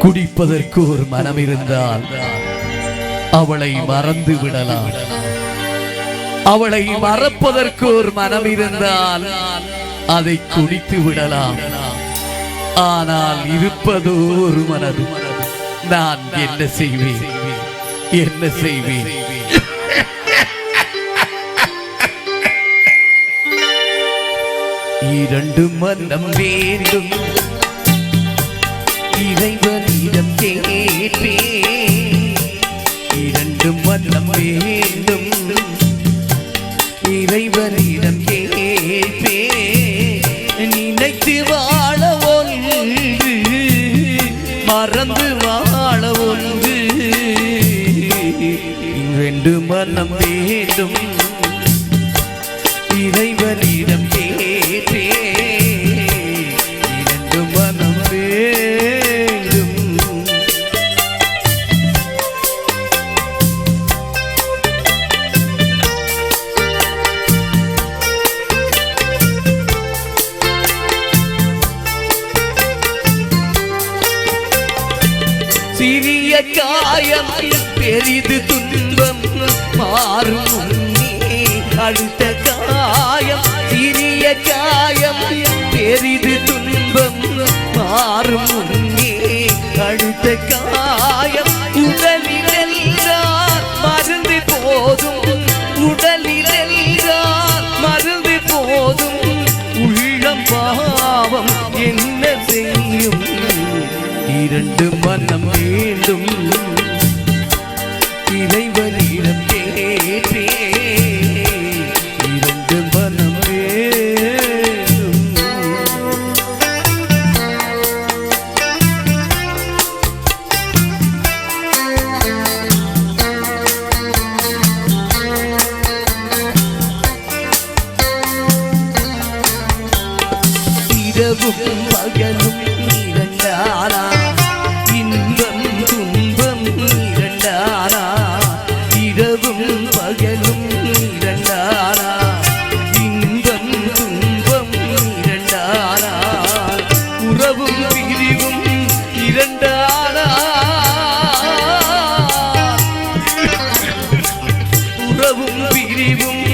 குடிப்பதற்கு ஒரு மனம் இருந்தால் அவளை மறந்து விடலாம். அவளை மறப்பதற்கு ஒரு மனம் இருந்தால் அதை குடித்து விடலாம். ஆனால் இருப்பதோ ஒரு மனது. நான் என்ன செய்வேன்? என்ன செய்வேன்? இரண்டு மனம் வேண்டும், இறைவனிடம் கேட்பேன். இரண்டு மனம் வேண்டும், இறைவனிடம் கேட்பேன். நினைத்து வாழ ஒன்று, மறந்து வாழ ஒன்று. இரண்டு மனம் வேண்டும், இறைவனிடம் கேட்பேன். இரண்டு மனம் வேண்டும். சிறிய காயம் பெரிது துன்பம் மாறும் முன்னே அடுத்த காயம். சிறிய காயம் பெரிது துன்பம் மாறும் முன்னே அடுத்த காயம். உடலில் எல்லாம் மருந்து போதும், உடலில் எல்லாம் மருந்து போதும். உள்ளம் பாவம் என்ன செய்யும்? இரண்டு மனம் வேண்டும், இறைவனிடம் கேட்பேன். இரண்டு மனம் வேண்டும். இரவும் பகலும் இரண்டானா, இன்பம் துன்பம் இரண்டானா. இரவும் பகலும் இரண்டானா, இன்பம் துன்பம் இரண்டானா. உறவும் பிரிவும் இரண்டானா, உறவும் பிரிவும்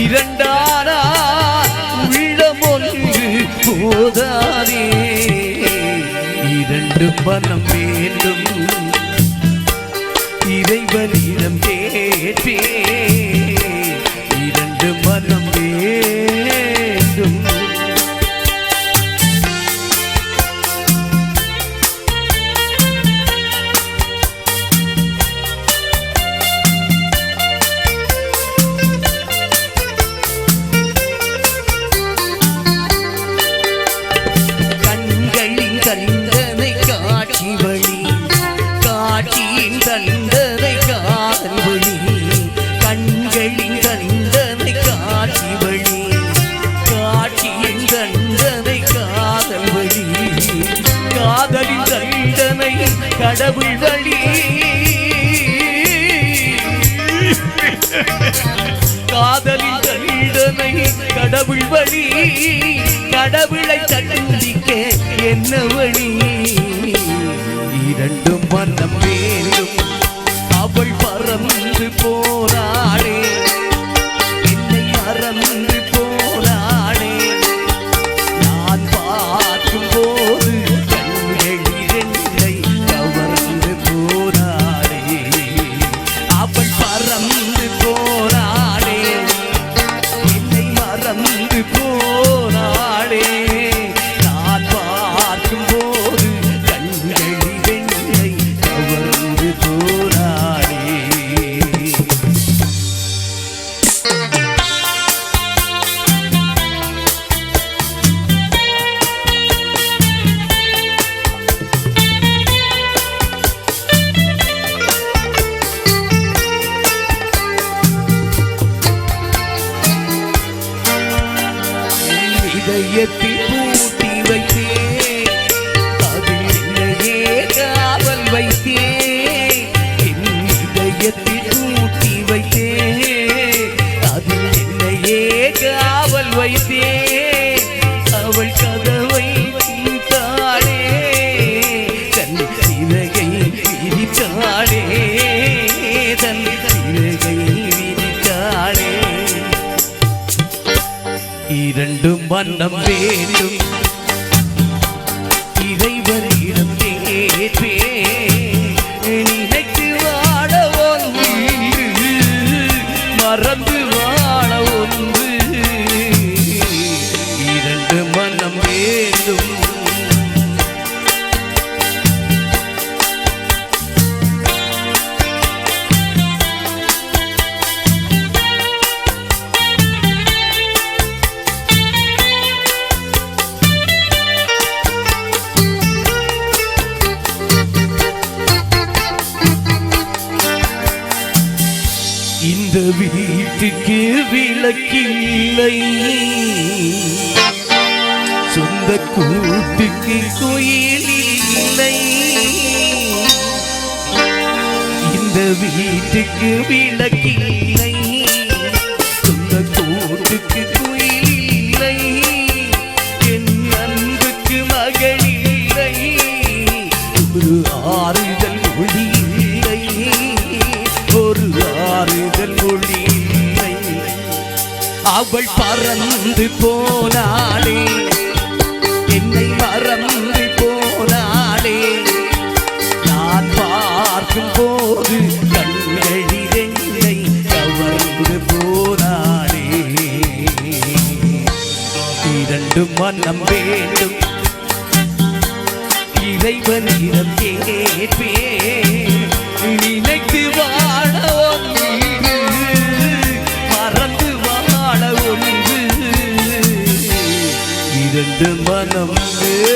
இரண்டானா. உள்ளம் ஒன்று போதாதே. இரண்டு மனம் வேண்டும், இறைவனிடம் கேட்பேன். இரண்டு மனம் வேண்டும். கண்களின் தண்டனை காட்சி வழி, காட்சியின் தண்டனை காதல் வழி. கண்களின் தண்டனை காட்சி வழி, காட்சியின் தண்டனை காதல் வழி. காதலின் தண்டனை கடவுள் வழி, காதலின் தண்டனை கடவுள் வழி. கடவுளை தண்டிக்க என்ன வழி? இரண்டு மனம் வேண்டும், அவள் பறந்து போராடே. என்னை மறந்து போராடே. நான் பார்க்கும் போது கண்கள் இரண்டை கவர்ந்து போராடே. அவள் பறந்து போராடே, என்னை மறந்து போராடே. நான் பார்க்கும் போது இந்த வீட்டுக்கு விளக்கில்லை, சொந்த கூட்டுக்கு கோயில் இல்லை. இந்த வீட்டுக்கு விளக்கில்லை, சொந்த கூட்டுக்கு கோயில் இல்லை. என் அன்புக்கு மகள் இல்லை, ஒரு ஆறுதல் மொழி இல்லை, ஒரு ஆறுதல் மொழி இல்லை. அவள் பறந்து போனாளே, என்னை மறந்து போனாளே. நான் பார்க்கும் போது கண்களில் என்னை கவர்ந்து போனாளே. இரண்டு மனம் வேண்டும், இறைவனிடம் கேட்பேன். நினைத்து வாழ ஒன்று, மறந்து வாழ ஒன்று. இரண்டு மனம் வேண்டும்.